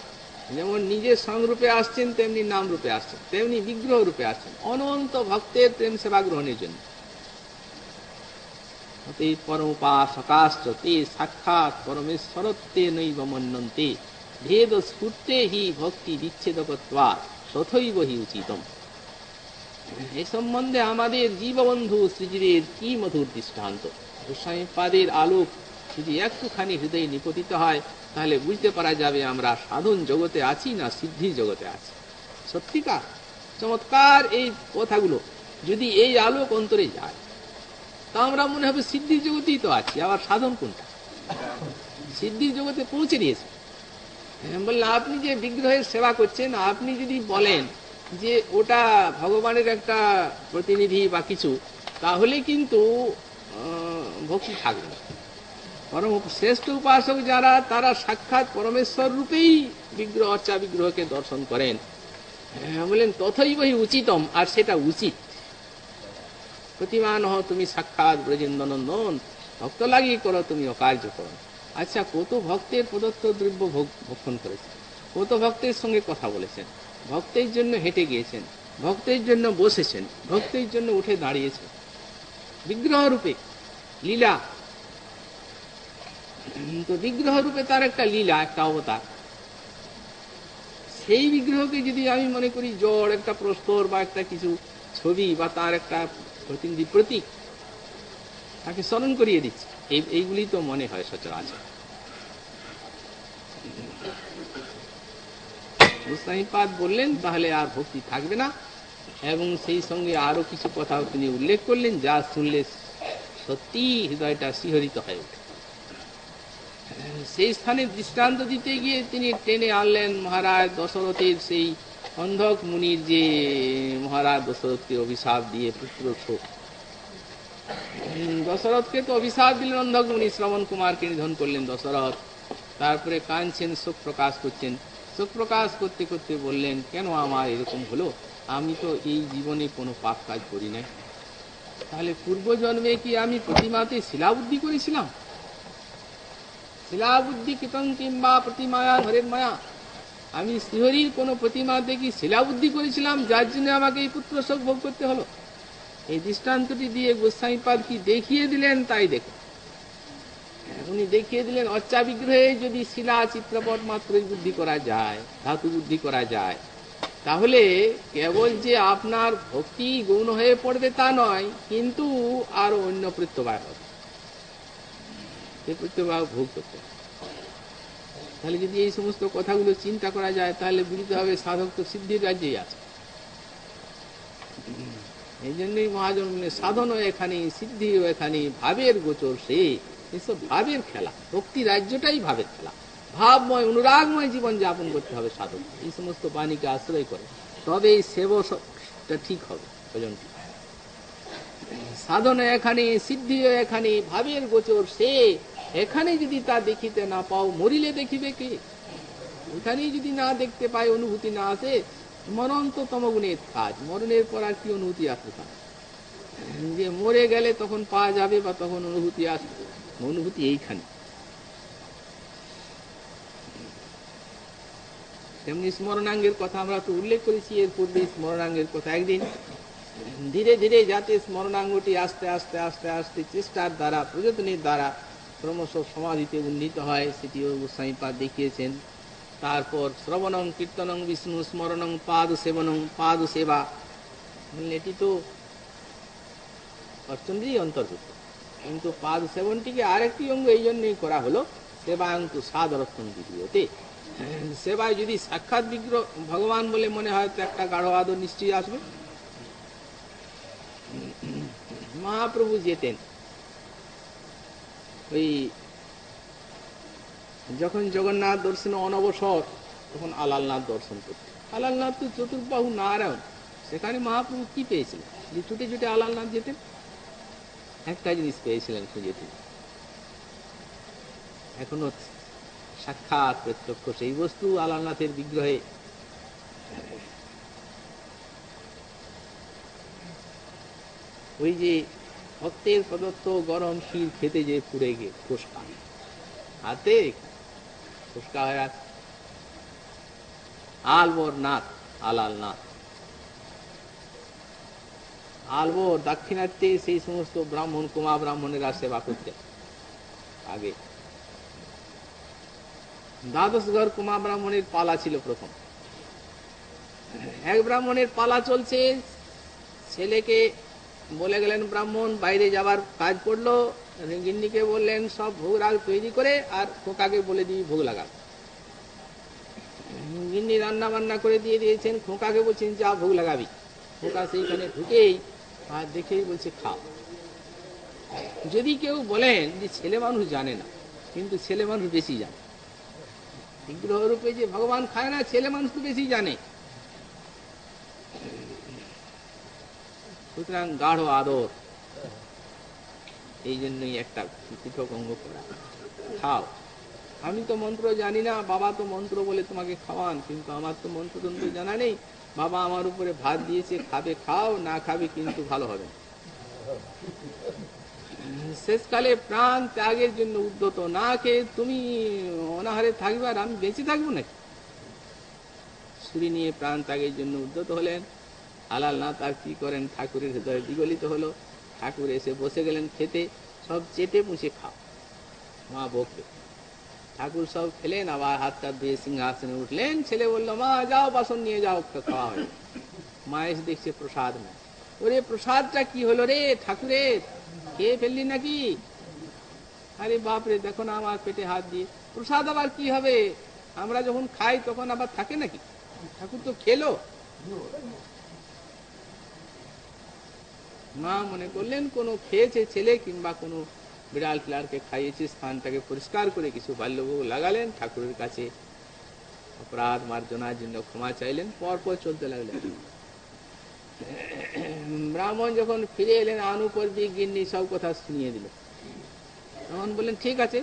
যেমন নিজের সংরূপে আসছেন, তেমনি নাম রূপে আসছেন, তেমনি বিগ্রহ রূপে আসছেন অনন্ত ভক্তের প্রেম সেবা গ্রহণের জন্য। পরমোপাসকাশ্চ তে সাক্ষাৎ পরমেশ্বরত্বে নৈব মন্যন্তে ভেদ স্ফূর্তে হি ভক্তি বিচ্ছেদকত্বাৎ তথৈব হি উচিতম। এ সম্বন্ধে আমাদের জীববন্ধু শ্রীজীর কি মধুর দৃষ্টান্ত। গোস্বামীপাদের আলোক যদি একটুখানি হৃদয়ে নিপতিত হয়, তাহলে বুঝতে পারা যাবে আমরা সাধন জগতে আছি না সিদ্ধির জগতে আছি। সত্যিকার চমৎকার এই কথাগুলো যদি এই আলোক অন্তরে যায়, তা আমরা মনে হবে সিদ্ধির জগতেই তো আছি, আবার সাধন কোনটা? সিদ্ধির জগতে পৌঁছে দিয়েছে। বললেন আপনি যে বিগ্রহের সেবা করছেন, আপনি যদি বলেন যে ওটা ভগবানের একটা প্রতিনিধি বা কিছু, তাহলে কিন্তু ভক্তি থাকবে না। পরম শ্রেষ্ঠ উপাসক যারা, তারা সাক্ষাৎ পরমেশ্বর রূপেই বিগ্রহ অর্চা বিগ্রহকে দর্শন করেন। বললেন তথৈব হি উচিতম, আর সেটা উচিত। প্রতিমান হও তুমি সাক্ষাৎ ব্রজেন্দ্রনন্দন, ভক্ত লাগিয়ে করো তুমি অকার্য করো। আচ্ছা, কত ভক্তের প্রদত্ত দ্রব্য ভক্ষণ করেছেন, কত ভক্তের সঙ্গে কথা বলেছেন, ভক্তের জন্য হেঁটে গিয়েছেন, ভক্তের জন্য বসেছেন, ভক্তের জন্য উঠে দাঁড়িয়েছেন, বিগ্রহ রূপে লীলা। তো বিগ্রহ রূপে তার একটা লীলা, একটা অবতার। সেই বিগ্রহকে যদি আমি মনে করি জড় একটা প্রস্তর বা একটা কিছু ছবি বা তার একটা প্রতিনিধি প্রতীক, তাকে স্মরণ করিয়ে দিচ্ছে, এইগুলি তো মনে হয় সচরাচর। গোস্বামীপাদ বললেন তাহলে আর ভক্তি থাকবে না, এবং সেই সঙ্গে আরো কিছু কথাও তিনি উল্লেখ করলেন, যা শুনলে সত্যি হৃদয়টা শিহরিত হয়ে ওঠে। সেই স্থানে দৃষ্টান্ত দিতে গিয়ে তিনি টেনে আনলেন মহারাজ দশরথের সেই অন্ধক মুনির, যে মহারাজ দশরথকে অভিশাপ দিয়ে পুত্র শোক। দশরথকে তো অভিশাপ দিলেন অন্ধক মুনি, শ্রবণ কুমারকে নিধন করলেন দশরথ। তারপরে কাঁদছেন, শোক প্রকাশ করছেন। শোক প্রকাশ করতে করতে বললেন, কেন আমার এরকম হলো? আমি তো এই জীবনে কোনো পাপ কাজ করি নাই। তাহলে পূর্বজন্মে কি আমি প্রতিমাতে শিলাবুদ্ধি করেছিলাম? শিলাবুদ্ধি কৃতং কিংবা প্রতিমায়া হরের মায়া। আমি শ্রীহরির কোনো প্রতিমা দেখি শিলাবুদ্ধি করেছিলাম, যার জন্য আমাকে এই পুত্র শোক ভোগ করতে হলো। এই দৃষ্টান্তটি দিয়ে গোস্বামীপাদ কি দেখিয়ে দিলেন তাই দেখুন। উনি দেখিয়ে দিলেন অর্চা বিগ্রহে যদি শিলা চিত্রপট মাত্রই বুদ্ধি করা যায়, ধাতু বুদ্ধি করা যায়, তাহলে কেবল যে আপনার ভক্তি গৌণ হয়ে পড়বে তা নয়, কিন্তু আরো অন্য প্রত্যবায় হবে, সেই প্রত্যবায় ভোগ করতে হবে। তাহলে যদি এই সমস্ত কথাগুলো চিন্তা করা যায়, তাহলে বুঝতে হবে সাধক তো সিদ্ধির রাজ্যেই আছে। এই জন্যই মহাজন সাধনও এখানে, সিদ্ধিও এখানে, ভাবের গোচর সে। এসব ভাবের খেলা, ভক্তি রাজ্যটাই ভাবের খেলা। ভাবময় অনুরাগময় জীবন যাপন করতে হবে সাধক, এই সমস্ত বাণীকে আশ্রয় করে, তবে এই সেবটা ঠিক হবে। সাধন এখানে, সিদ্ধিও এখানে, ভাবের গোচর সে। এখানে যদি তা দেখিতে না পাও, মরিলে দেখিবে কে? এখানেই যদি না দেখতে পাই, অনুভূতি না আসে, মরণ তো তমগুণের কাজ। মরণের পর আর কি অনুভূতি আসতে পারে? যে মরে গেলে তখন পাওয়া যাবে বা তখন অনুভূতি আসবে, অনুভূতি এইখানে। তেমনি স্মরণাঙ্গের কথা আমরা তো উল্লেখ করেছি এর পূর্বে। স্মরণাঙ্গের কথা একদিন ধীরে ধীরে যাতে স্মরণাঙ্গটি আস্তে আস্তে আস্তে আস্তে চেষ্টার দ্বারা, প্রযত্নের দ্বারা ক্রমশ সমাধিতে উন্নীত হয়, সেটিও গোস্বামীপাদ দেখিয়েছেন। তারপর শ্রবণং কীর্তনং বিষ্ণু স্মরণং পাদ সেবনং, পাদ সেবা, এটি তো অর্চন্দ্রই অন্তর্ভুক্ত, কিন্তু পাদ সেবনটিকে আরেকটি অঙ্গ এই জন্যই করা হলো, সেবায়ন্তু সাদরত্ন দ্বিতীয়তে। সেবায় যদি সাক্ষাৎ বিগ্রহ ভগবান বলে মনে হয়, তো একটা গাঢ় আদর নিশ্চয়ই আসবে। মহাপ্রভু যেতেন ওই যখন জগন্নাথ দর্শন অনবসর, তখন আলালনাথ দর্শন করতেন। আলালনাথ তো চতুর্বাহু নারায়ণ, সেখানে মহাপ্রভু কি পেয়েছিলেন যে ছুটে ছুটে আলালনাথ যেতেন? একটা জিনিস পেয়েছিলেন খুঁজে তিনি, এখনো সাক্ষাৎ প্রত্যক্ষ সেই বস্তু আলালনাথের বিগ্রহে। ওই যে ভক্তের প্রদত্ত গরম ক্ষীর খেতে যে পুড়ে গিয়ে ফোসকা হাতে ফোসকা হয়ে আছে, আলবর নাথ, আলালনাথ। আলবর দাক্ষিণাত্যে সেই সমস্ত ব্রাহ্মণ, কুমা ব্রাহ্মণেরা সেবা করতেন আগে। দ্বাদশগড় কুমা ব্রাহ্মণের পালা ছিল প্রথম। এক ব্রাহ্মণের পালা চলছে, ছেলেকে বলে গেলেন ব্রাহ্মণ, বাইরে যাবার কাজ পড়লো, গিন্নিকে বললেন সব ভোগ রাগ তৈরি করে, আর খোকাকে বলে দিবি ভোগ লাগাবে। গিন্নি রান্না বান্না করে দিয়ে দিয়েছেন, খোকাকে বলছেন যা ভোগ লাগাবি। খোকা সেইখানে ঢুকেই আর দেখেই বলছে খাও। যদি কেউ বলেন যে ছেলে মানুষ জানে না, কিন্তু ছেলে মানুষ বেশি জানে। বিগ্রহ রূপে যে ভগবান খায় না, ছেলে মানুষ তো বেশি জানে। সুতরাং গাঢ় আদর, এই জন্যই একটা পৃথক অঙ্গ করা। খাও, আমি তো মন্ত্র জানি না, বাবা তো মন্ত্র বলে তোমাকে খাওয়ান, কিন্তু আমার তো মন্ত্রতন্ত্র জানা নেই। বাবা আমার উপরে ভাত দিয়েছে, খাবে খাও, না খাবে কিন্তু ভালো হবে না। শেষকালে প্রাণ ত্যাগের জন্য উদ্যত, না খেয়ে তুমি অনাহারে থাকবে আর আমি বেঁচে থাকবো নাকি? ছুরি নিয়ে প্রাণ ত্যাগের জন্য উদ্যত হলেন। আলালনাথ আর কি করেন, ঠাকুরের হৃদয়ে বিগলিত হলো। ঠাকুর এসে বসে গেলেন খেতে, সব চেটে মুছে খাও, মা বকবে। ঠাকুর সব খেলেন, আবার হাতটা ধুয়ে সিংহাসনে উঠলেন। ছেলে বললো মা যাও বাসন নিয়ে যাও, খাওয়া হয়। মা এসে দেখছে প্রসাদ নেই। ওরে প্রসাদটা কি হলো রে ঠাকুরের, খেয়ে ফেললি নাকি? আরে বাপরে, দেখো না আমার পেটে হাত দিয়ে। প্রসাদ আবার কি হবে, আমরা যখন খাই তখন আবার থাকে নাকি? ঠাকুর তো খেলো। মা মনে করলেন কোনো খেয়েছে ছেলে, কিংবা কোনো বিড়াল টিলারকে খাইয়েছে, স্থানটাকে পরিষ্কার করে কিছু বাল্যভোগ লাগালেন, ঠাকুরের কাছে অপরাধ মার্জনার জন্য ক্ষমা চাইলেন, পরপর চলতে লাগলেন। ব্রাহ্মণ যখন ফিরে এলেন, আনুপর্বিক গিন্নি সব কথা শুনিয়ে দিল। তখন বললেন ঠিক আছে,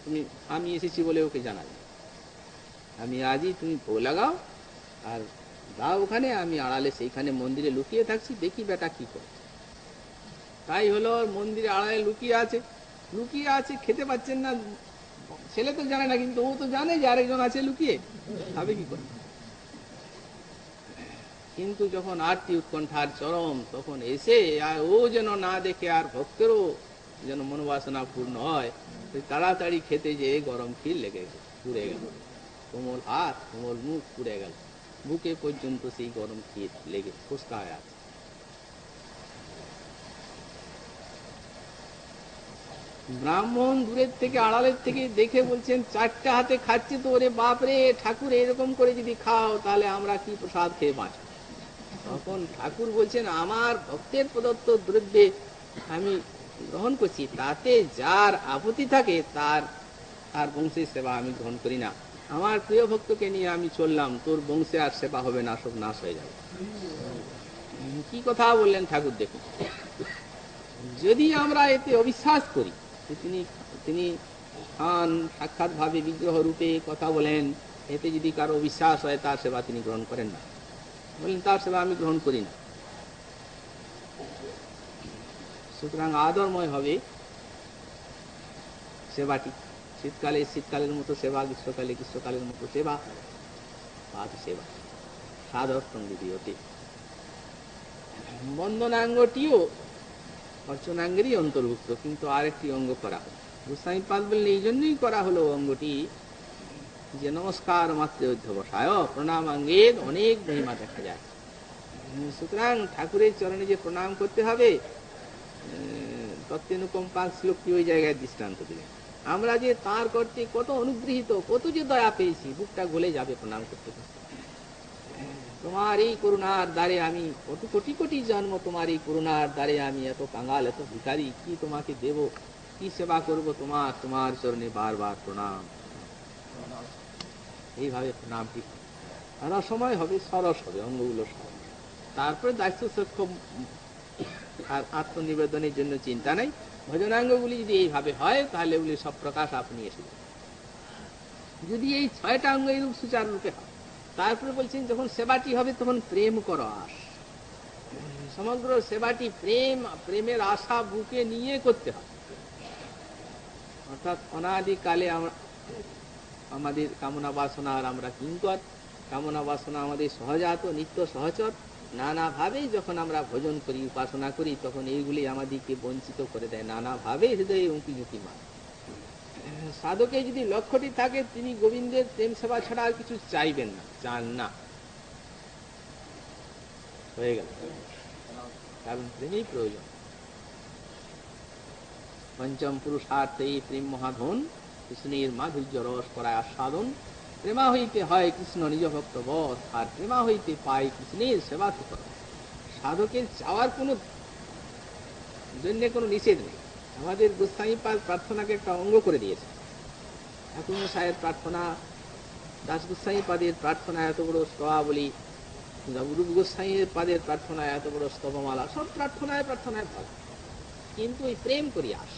তুমি, আমি এসেছি বলে ওকে জানালে, আমি আজই তুমি ভোগ লাগাও আর দাও ওখানে, আমি আড়ালে সেইখানে মন্দিরে লুকিয়ে থাকছি, দেখি বেটা কি করে। তাই হলো, মন্দিরে আড়ালে লুকিয়ে আছে, খেতে পাচ্ছেন না, ছেলে তো জানে না, কিন্তু ও তো জানে যে আরেকজন আছে লুকিয়ে, ভাবে কি করে। কিন্তু যখন আরতি উৎকণ্ঠার চরম, তখন এসে আর ও যেন না দেখে আর ভক্তেরও যেন মনোবাসনা পূর্ণ হয়, তাড়াতাড়ি খেতে যেয়ে গরম ক্ষীর লেগে পুড়ে গেল, কোমল হাত কোমল মুখ পুড়ে গেল, বুকে পর্যন্ত সেই গরম ক্ষীর লেগে ফুসকা হয়ে আছে। ব্রাহ্মণ দূরের থেকে আড়ালের থেকে দেখে বলছেন, চারটে হাতে খাচ্ছে তো, ওরে বাপরে ঠাকুর এরকম করে যদি খাও তাহলে আমরা কি প্রসাদ খেয়ে বাঁচব। তখন ঠাকুর বলছেন, আমার ভক্তের প্রদত্ত দ্রব্যে আমি গ্রহণ করছি, তাতে যার আপত্তি থাকে তার আর বংশের সেবা আমি গ্রহণ করি না। আমার প্রিয় ভক্তকে নিয়ে আমি চললাম, তোর বংশে আর সেবা হবে না, সব নাশ হয়ে যাবে। কি কথা বললেন ঠাকুর দেখুন। যদি আমরা এতে অবিশ্বাস করি যে তিনি তিনি খান সাক্ষাৎ ভাবে বিগ্রহ রূপে কথা বলেন, এতে যদি কারো বিশ্বাস হয় তার সেবা তিনি গ্রহণ করেন না, বলেন তার সেবা আমি গ্রহণ করি না। সুতরাং আদরময় হবে সেবাটি। শীতকালে শীতকালের মতো সেবা, গ্রীষ্মকালে গ্রীষ্মকালের মতো সেবা, পাদ সেবা সাধর সঙ্গে দিয়তে। বন্দনাঙ্গটিও অর্চনাঙ্গেরই অন্তর্ভুক্ত, কিন্তু আরেকটি অঙ্গ করা হলো। গোস্বামীপাদ বললেন এই জন্যই করা হলো অঙ্গটি, যে নমস্কার মাত্রে অধ্যবসায় প্রণামাঙ্গের অনেক মহিমা দেখা যায়। সুতরাং ঠাকুরের চরণে যে প্রণাম করতে হবে, তত্ত্বানুকম্পা শ্লোকটি ওই জায়গায় দৃষ্টান্ত দিলেন। আমরা যে তার করতে কত অনুগৃহীত, কত যে দয়া পেয়েছি, বুকটা গলে যাবে প্রণাম করতে করতে। তোমার এই করুণার দ্বারে আমি কত কোটি কোটি জন্ম, তোমার এই করুণার দ্বারে আমি এত কাঙ্গাল, এত ভিখারি, কি তোমাকে দেব, কি সেবা করব, তোমার তোমার চরণে বারবার প্রণাম। এইভাবে প্রণামটি রসময় হবে, সরস হবে, অঙ্গগুলো সরস। তারপরে দায়িত্ব সক্ষম আর আত্মনিবেদনের জন্য চিন্তা নেই। ভজনাঙ্গগুলি যদি এইভাবে হয় তাহলে ওগুলি সব প্রকাশ আপনি এসে যাবে। যদি এই 6টা অঙ্গ এইরূপ সুচারুরূপে হয়, তারপরে বলছেন যখন সেবাটি হবে তখন প্রেম করো আস। সমগ্র সেবাটি প্রেম, প্রেমের আশা বুকে নিয়ে করতে হবে। অর্থাৎ অনাদিকালে আমাদের কামনা বাসনা আর আমরা কিঙ্কর, কামনা বাসনা আমাদের সহজাত নিত্য সহচর, নানাভাবেই যখন আমরা ভজন করি, উপাসনা করি, তখন এইগুলি আমাদেরকে বঞ্চিত করে দেয়, নানাভাবে হৃদয়ে উঁকি ঝুঁকি মারে। সাধকে যদি লক্ষ্যটি থাকে তিনি গোবিন্দের প্রেম সেবা ছাড়া আর কিছু চাইবেন না, চান না, হয়ে গেল, কারণ প্রেমেই প্রয়োজন। পঞ্চম পুরুষার্থে প্রেম মহাধন, কৃষ্ণের মাধুর্য রস করায় আস্বাদন। প্রেমা হইতে হয় কৃষ্ণ নিজ ভক্ত বধ, আর প্রেমা হইতে পাই কৃষ্ণের সেবা তো কর। সাধকের চাওয়ার কোনো জন্য কোনো নিষেধ নেই। আমাদের গোস্বামীপাদ প্রার্থনাকে একটা অঙ্গ করে দিয়েছে। ঠাকুর মশাইয়ের প্রার্থনা, দাস গোস্বামীপাদের প্রার্থনা এত বড় স্তবাবলী, রূপ গোস্বামীর পাদের প্রার্থনা এত বড় স্তবমালা, সব প্রার্থনায় প্রার্থনায় ভালো, কিন্তু ওই প্রেম করি আস।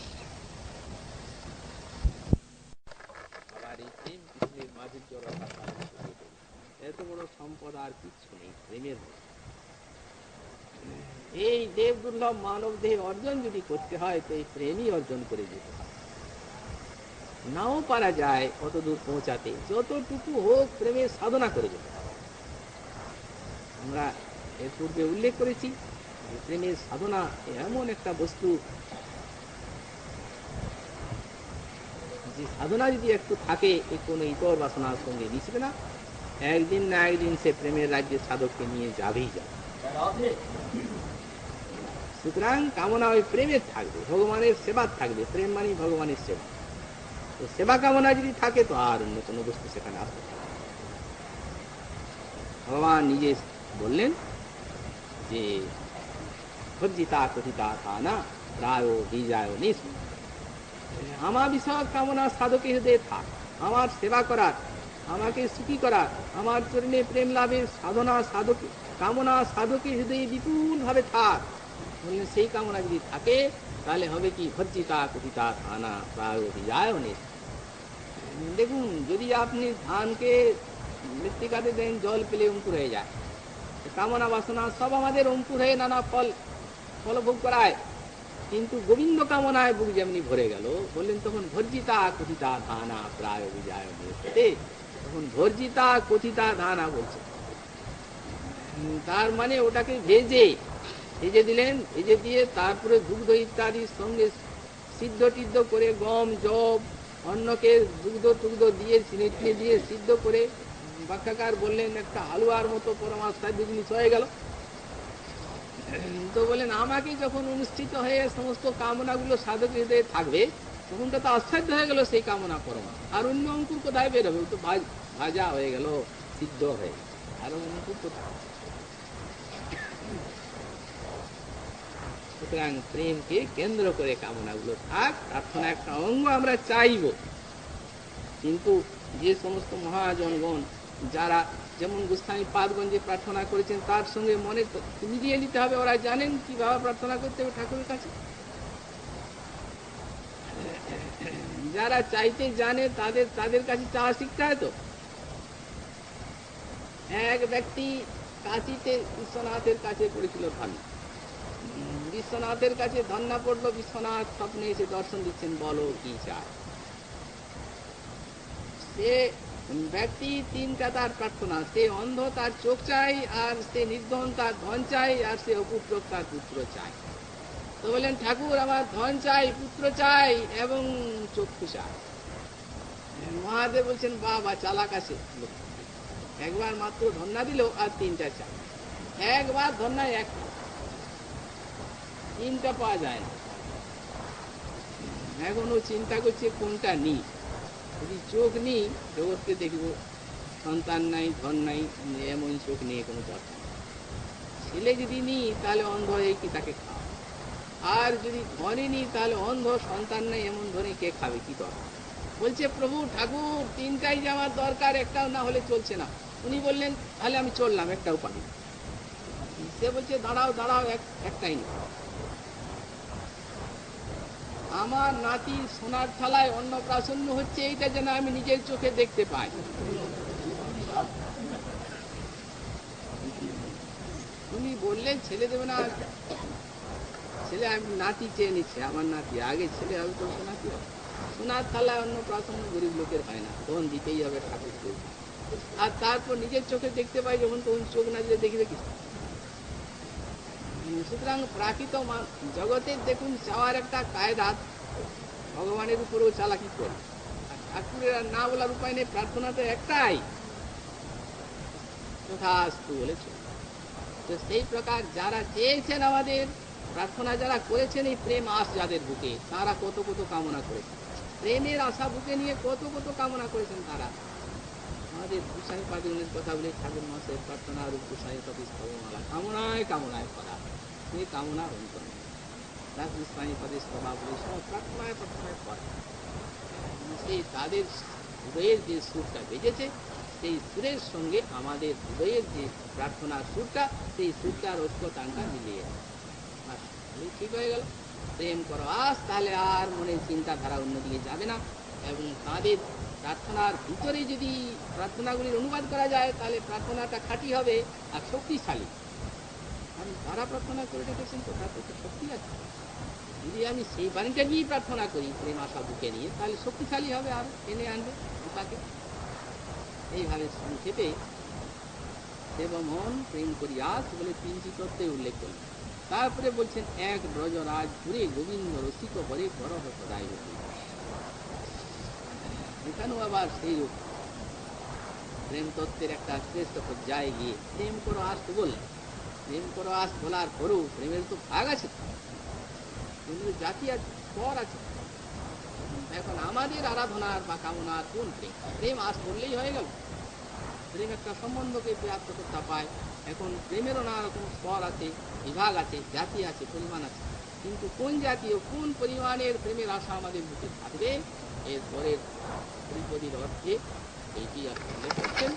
আবার এই প্রেম কৃষ্ণের মাধুর্য রস, এত বড় সম্পদ আর কিচ্ছু নেই প্রেমের মধ্যে। এই দেব দুর্লভ মানব দেহ অর্জন যদি করতে হয় তো এই প্রেমই অর্জন করে যেতে হয়। নাও পারা যায় অত দূর পৌঁছাতে, যতটুকু হোক প্রেমের সাধনা করে যেতে হয়। আমরা এর পূর্বে উল্লেখ করেছি যে প্রেমের সাধনা এমন একটা বস্তু, যে সাধনা যদি একটু থাকে এ কোনো ইতর বাসনার সঙ্গে মিশবে না, একদিন না একদিন সে প্রেমের রাজ্যে সাধককে নিয়ে যাবেই যাবে। সুতরাং কামনা ওই প্রেমের থাকবে, ভগবানের সেবার থাকবে, প্রেম মানে ভগবানের সেবা। তো সেবা কামনা যদি থাকে তো আর অন্য কোনো বস্তু সেখানে আসতে পারে। ভগবান নিজে বললেন যে ভজ্জিতা কথিতা থানা প্রায় বিজয় নিস, আমার বিষয়ক কামনা সাধকের হৃদয়ে থাক, আমার সেবা করার, আমাকে সুখী করার, আমার চরণে প্রেম লাভের সাধনা সাধকে কামনা সাধকের হৃদয়ে বিপুল ভাবে থাক। বললেন সেই কামনা যদি থাকে তাহলে হবে কি, ভজ্জিতা কথিতা থানা প্রায় বিজয় নিস। দেখুন, যদি আপনি ধানকে মৃত্তিকাতে দেন, জল পেলে অঙ্কুর হয়ে যায়, কামনা বাসনা সব আমাদের অঙ্কুর হয়ে নানা ফল ফলভোগ করায়, কিন্তু গোবিন্দ কামনায় বুক যেমনি ভরে গেল, বললেন তখন ভর্জিতা কথিতা ধানা প্রায় বিজয় মুহূর্তে। তখন ভর্জিতা কথিতা ধানা বলছে, তার মানে ওটাকে ভেজে দিলেন। ভেজে দিয়ে তারপরে দুগ্ধ ইত্যাদির সঙ্গে সিদ্ধ টিদ্ধ করে গম জব অন্নকে দুগ্ধ টুগ্ধ দিয়ে চিনি টিনি দিয়ে সিদ্ধ করে ব্যাখ্যাকার বললেন একটা হালুয়ার মতো পরমাশ্চর্য জিনিস হয়ে গেল। তো বলেন আমাকে যখন অনুষ্ঠিত হয়ে সমস্ত কামনাগুলো সাধক হৃদয়ে থাকবে, তখন তো আশ্চর্য হয়ে গেল সেই কামনা পরমা। আর অন্য অঙ্কুর কোথায় বেরোবে? তো ভাজা হয়ে গেল, সিদ্ধ হয়ে, আর অঙ্কুর কোথায়? সুতরাং প্রেমকে কেন্দ্র করে কামনাগুলো থাক, প্রার্থনা একটা অঙ্গ আমরা চাইব। কিন্তু যে সমস্ত মহাজনগণ যারা যেমন গোস্বামী পাদগঞ্জে প্রার্থনা করেছেন, তার সঙ্গে মনে মিলিয়ে নিতে হবে। ওরা জানেন কিভাবে প্রার্থনা করতে হবে ঠাকুরের কাছে। যারা চাইতে জানে তাদের কাছে চাওয়া শিখতে হয়। তো এক ব্যক্তি কাশিতে বিশ্বনাথের কাছে পড়েছিল ধন্যা। বিশ্বনাথের কাছে ধন্যা পড়লো, বিশ্বনাথ স্বপ্নে এসে দর্শন দিচ্ছেন, বলো কি চায়। সে ব্যক্তি তিনটা তার প্রার্থনা, সে অন্ধ তার চোখ চাই, আর সে নির্ধন তার ধন চাই, আর সে অপুত্র তার পুত্র চাই। তো বললেন ঠাকুর আমার ধন চাই, পুত্র চাই এবং চক্ষু চাই। মহাদেব বলছেন বাবা চালাক আছে, একবার মাত্র ধন্যা দিল আর তিনটা চাই। একবার ধন্যায় একটা, তিনটা পাওয়া যায় না। এখন ও চিন্তা করছে কোনটা নিই। যদি চোখ নিই জগৎকে দেখব, সন্তান নাই ধন নাই, এমন চোখ নিয়ে কোনো দরকার। ছেলে যদি নিই তাহলে অন্ধ হয়ে কি তাকে খাওয়া, আর যদি ধনে নিই তাহলে অন্ধ সন্তান নাই এমন ধনে কে খাবে, কি দরকার। বলছে প্রভু ঠাকুর তিনটাই যে আমার দরকার, একটাও না হলে চলছে না। উনি বললেন তাহলে আমি চললাম, একটাও পারি। সে বলছে দাঁড়াও দাঁড়াও, একটাই না। আমার নাতি সোনার থালায় অন্নপ্রাশন হচ্ছে, এইটা যেন আমি নিজের চোখে দেখতে পাই। উনি বললেন ছেলে দেবে না, ছেলে আমি নাতি চেয়ে নিচ্ছে, আমার নাতি আগে ছেলে হবে তো নাতি হবে। সোনার থালায় অন্নপ্রাশন গরিব লোকের হয় না, তখন দিতেই হবে ঠাকুরকে। আর তারপর নিজের চোখে দেখতে পাই যখন, তখন চোখ না দিলে দেখবে কি। সুতরাং প্রাকৃত জগতের দেখুন চাওয়ার একটা কায়দা, ভগবানের উপরেও চালাকি করে। আর ঠাকুরের আর না বলার উপায় নেই, প্রার্থনা তো একটাই, তথাস্তু বলে চলে। তো সেই প্রকার যারা চেয়েছেন আমাদের প্রার্থনা, যারা করেছেন এই প্রেম আশ যাদের বুকে, তারা কত কত কামনা করেছেন, প্রেমের আশা বুকে নিয়ে কত কত কামনা করেছেন তারা। আমাদের গোস্বামী পাদুনের কথা বলে ঠাকুর মাসের প্রার্থনা রূপ গোস্বামী পাতি স্তবমালা কামনায় কামনায় করা, সেই কামনার অন্ত নেই। দাস গোস্বামী পাতি স্তবা বলে সব প্রার্থনায় প্রার্থনায় করা। সেই তাদের হৃদয়ের যে সুরটা বেজেছে, সেই সুরের সঙ্গে আমাদের হৃদয়ের যে প্রার্থনার সুরটা, সেই সুরটার ঐক্যতানটা মিলিয়ে ঠিক হয়ে গেল। প্রেম করো আস, তাহলে আর মনে চিন্তাধারা অন্যদিকে যাবে না। এবং তাদের প্রার্থনার ভিতরে যদি প্রার্থনাগুলির অনুবাদ করা যায়, তাহলে প্রার্থনাটা খাঁটি হবে আর শক্তিশালী। কারণ তারা প্রার্থনা করে রেখেছেন তো তাতে তো শক্তি আছে। যদি আমি সেই বাণীটা নিয়েই প্রার্থনা করি প্রেম আশা বুকে নিয়ে, তাহলে শক্তিশালী হবে, আর টেনে আনবে তাকে। এইভাবে সংক্ষেপে দেবমোহন প্রেম করিয়াস বলে তিনটি তত্ত্বে উল্লেখ করলেন। তারপরে বলছেন এক ব্রজরাজ ঘুরে গোবিন্দ রসিক হরে পরহ সদাই হতে। এখানেও আবার সেই রূপ প্রেম তত্ত্বের একটা শ্রেষ্ঠ পর্যায়ে গিয়ে প্রেম করো আস তো বললেন। প্রেম করো আস বলার পরেও প্রেমের তো ভাগ আছে, প্রেমের জাতি আছে, স্তর আছে। এখন আমাদের আরাধনার বা কামনার কোন প্রেম? প্রেম আস বললেই হয়ে গেল। প্রেম একটা সম্বন্ধকে ব্যাপ্ত করতে পায়। এখন প্রেমেরও নানা রকম স্তর আছে, বিভাগ আছে, জাতি আছে, পরিমাণ আছে। কিন্তু কোন জাতি ও কোন পরিমাণের প্রেমের আশা আমাদের বুকে থাকবে, এর পরের পরিপদির অর্থে এইটি উল্লেখ করছেন।